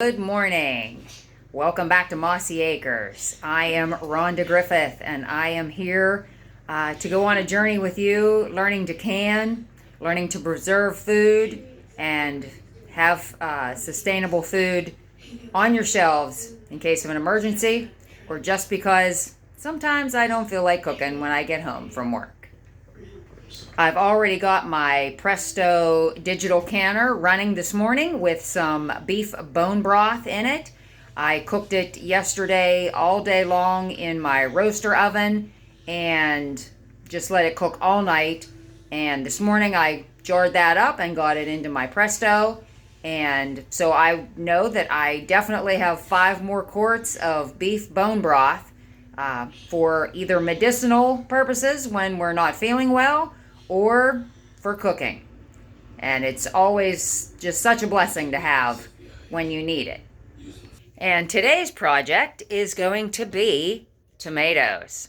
Good morning. Welcome back to Mossy Acres. I am Rhonda Griffith, and I am here to go on a journey with you, learning to can, learning to preserve food, and have sustainable food on your shelves in case of an emergency, or just because sometimes I don't feel like cooking when I get home from work. I've already got my Presto digital canner running this morning with some beef bone broth in it. I cooked it yesterday all day long in my roaster oven and just let it cook all night. And this morning I jarred that up and got it into my Presto. And so I know that I definitely have 5 more quarts of beef bone broth for either medicinal purposes when we're not feeling well, or for cooking. And it's always just such a blessing to have when you need it. And today's project is going to be tomatoes.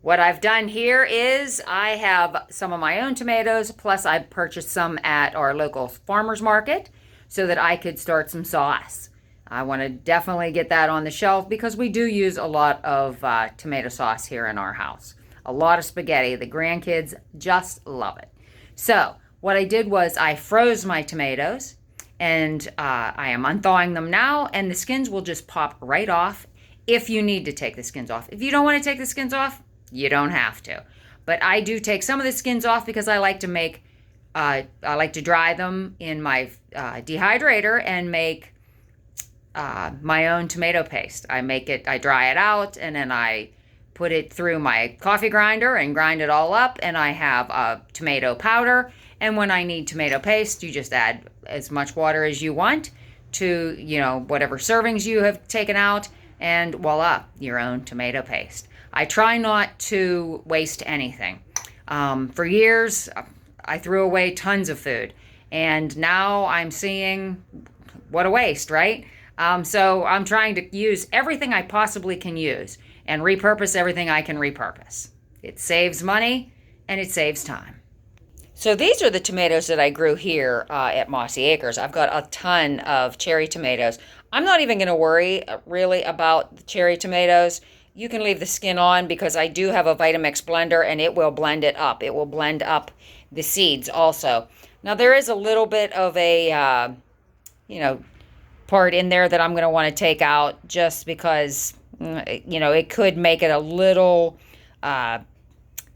What I've done here is I have some of my own tomatoes, plus I purchased some at our local farmer's market so that I could start some sauce. I want to definitely get that on the shelf because we do use a lot of tomato sauce here in our house. A lot of spaghetti. The grandkids just love it. So what I did was I froze my tomatoes, and I am unthawing them now, and the skins will just pop right off if you need to take the skins off. If you don't want to take the skins off, you don't have to. But I do take some of the skins off because I like to dry them in my dehydrator and make my own tomato paste. I dry it out, and then I put it through my coffee grinder and grind it all up, and I have a tomato powder. And when I need tomato paste, you just add as much water as you want to, whatever servings you have taken out, and voila, your own tomato paste. I try not to waste anything. For years, I threw away tons of food, and now I'm seeing what a waste, right? So I'm trying to use everything I possibly can use and repurpose everything I can repurpose. It saves money and it saves time. So these are the tomatoes that I grew here at Mossy Acres. I've got a ton of cherry tomatoes. I'm not even going to worry really about the cherry tomatoes. You can leave the skin on because I do have a Vitamix blender and it will blend it up. It will blend up the seeds also. Now there is a little bit of a, part in there that I'm going to want to take out just because it could make it a little, give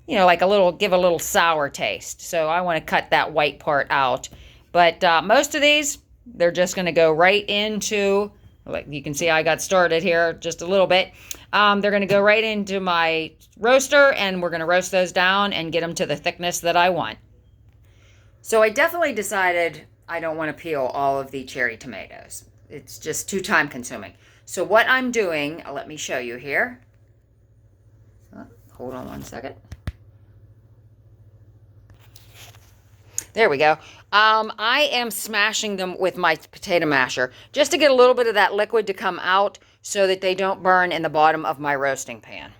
a little sour taste. So I want to cut that white part out. But most of these, they're just going to go right into, like you can see I got started here just a little bit. They're going to go right into my roaster, and we're going to roast those down and get them to the thickness that I want. So I definitely decided I don't want to peel all of the cherry tomatoes. It's just too time consuming. So what I'm doing, let me show you here. Hold on one second. There we go. I am smashing them with my potato masher just to get a little bit of that liquid to come out so that they don't burn in the bottom of my roasting pan.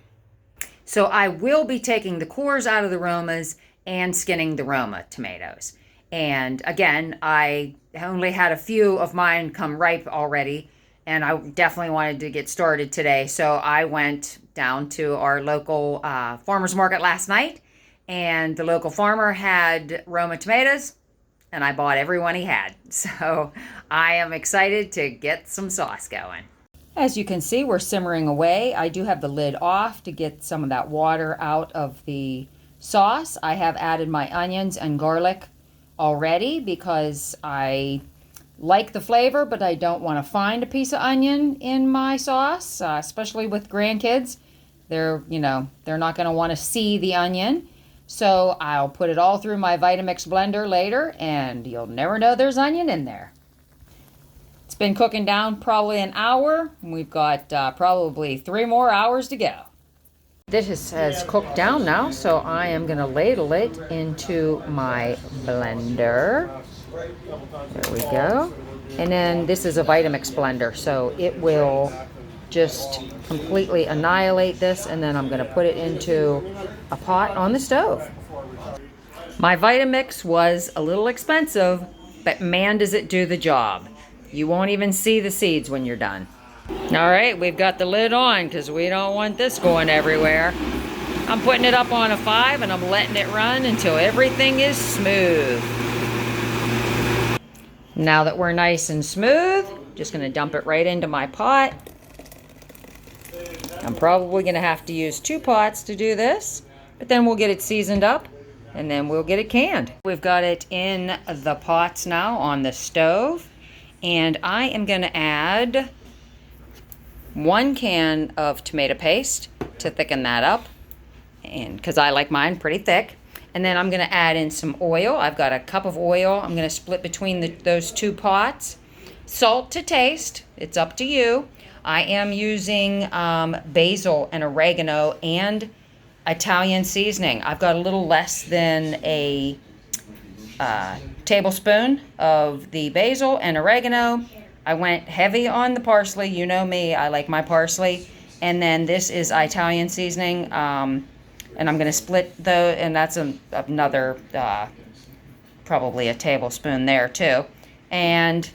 So I will be taking the cores out of the Romas and skinning the Roma tomatoes. And again, I only had a few of mine come ripe already, and I definitely wanted to get started today. So I went down to our local farmer's market last night, and the local farmer had Roma tomatoes, and I bought every one he had. So I am excited to get some sauce going. As you can see, we're simmering away. I do have the lid off to get some of that water out of the sauce. I have added my onions and garlic already because I like the flavor, but I don't want to find a piece of onion in my sauce, especially with grandkids. They're not going to want to see the onion. So I'll put it all through my Vitamix blender later, and you'll never know there's onion in there. It's been cooking down probably an hour. We've got probably 3 more hours to go. This has cooked down now, so I am going to ladle it into my blender. There we go. And then this is a Vitamix blender, so it will just completely annihilate this, and then I'm going to put it into a pot on the stove. My Vitamix was a little expensive, but man does it do the job. You won't even see the seeds when you're done. All right, we've got the lid on because we don't want this going everywhere. I'm putting it up on a 5 and I'm letting it run until everything is smooth. Now that we're nice and smooth, just gonna dump it right into my pot. I'm probably gonna have to use 2 pots to do this, but then we'll get it seasoned up and then we'll get it canned. We've got it in the pots now on the stove, and I am gonna add 1 can of tomato paste to thicken that up, and because I like mine pretty thick. And then I'm gonna add in some oil. I've got a cup of oil. I'm gonna split between those 2 pots. Salt to taste, it's up to you. I am using basil and oregano and Italian seasoning. I've got a little less than a tablespoon of the basil and oregano. I went heavy on the parsley. You know me, I like my parsley. And then this is Italian seasoning. And I'm going to split and that's another, probably a tablespoon there too. And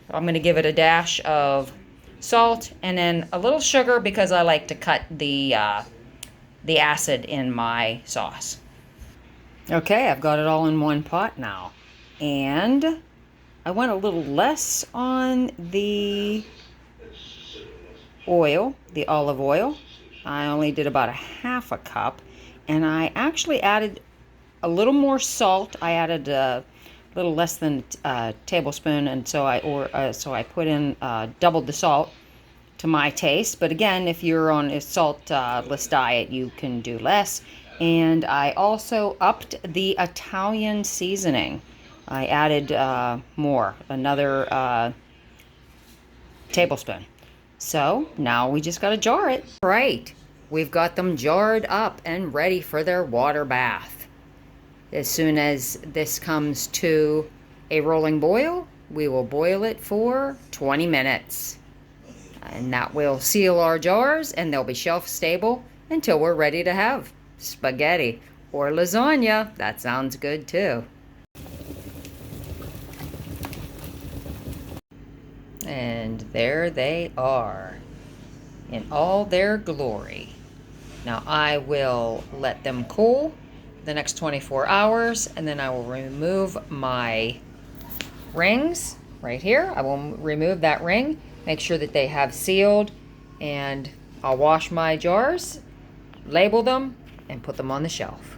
I'm going to give it a dash of salt and then a little sugar because I like to cut the acid in my sauce. Okay, I've got it all in one pot now. And I went a little less on the oil, the olive oil. I only did about a half a cup. And I actually added a little more salt. I added a little less than a tablespoon, and so I put in doubled the salt to my taste. But again, if you're on a saltless diet, you can do less. And I also upped the Italian seasoning. I added more, another tablespoon. So now we just got to jar it. Right. We've got them jarred up and ready for their water bath. As soon as this comes to a rolling boil, we will boil it for 20 minutes. And that will seal our jars and they'll be shelf stable until we're ready to have spaghetti or lasagna. That sounds good too. And there they are in all their glory. Now I will let them cool the next 24 hours and then I will remove my rings right here. I will remove that ring, make sure that they have sealed, and I'll wash my jars, label them, and put them on the shelf.